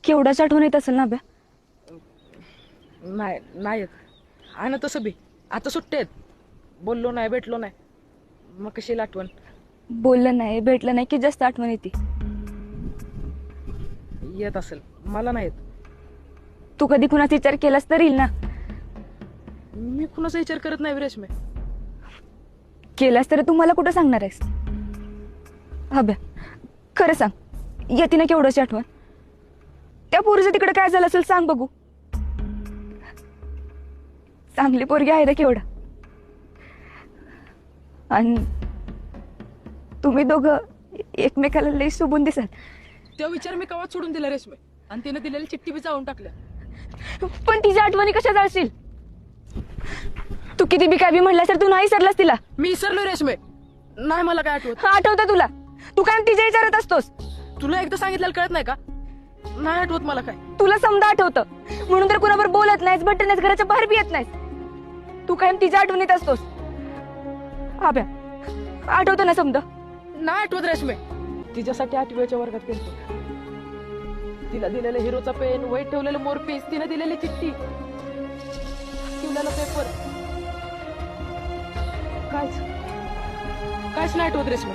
केवढाच आठवण येत असेल ना अभ्या? नाही नाही येत. आहे ना तसं बी आता सुट्टे आहेत. बोललो नाही भेटलो नाही मग कशी आठवण. बोललं नाही भेटलं नाही की जास्त आठवण येते. येत असेल मला नाही येत. तू कधी कुणाचा विचार केलास तर येईल ना. मी कुणाचा विचार करत नाही रेशमे. केलास तर तू मला कुठं सांगणार आहेस? अभ्या खरं सांग, येते ना केवढाची आठवण? त्या पोरीचं तिकडे काय झालं असेल सांग बघू. चांगली पोरगी आहे रे केवढा. आणि तुम्ही दोघं एकमेकाला लई शोभून दिसाल. तो विचार मी कवाच सोडून दिला रेशमे. आणि तिने दिलेली चिठ्ठी बी जाऊन टाकल्या. पण तिच्या आठवणी कशा जाळशील? तू किती बी काय बी म्हणलास तर तू नाही सरलास तिला. मी विसरलो रेशमे. नाही मला काय आठवत. आठवतं तुला? तू काय तिच्या विचारत असतोस? तुला एकदा सांगितलेलं कळत नाही का? नाही आठवत मला काय. तुला समजा आठवतं म्हणून तर कुणावर बोलत नाहीस, बट्ट नाहीस, घराच्या बाहेर बी येत नाहीस. तू कायम तिच्या आठवणीत असतोस. अभ्या आठवतं ना समजा? नाही आठवत रेशमे. तिच्यासाठी 8वीच्या वर्गात गेलतो. तिला दिलेलं हिरोचा पेन, वहीत ठेवलेलं मोरपीस, तिने दिलेली चिठ्ठी, ठेवलेला पेपर, काहीच काहीच नाही आठवत रेशमे.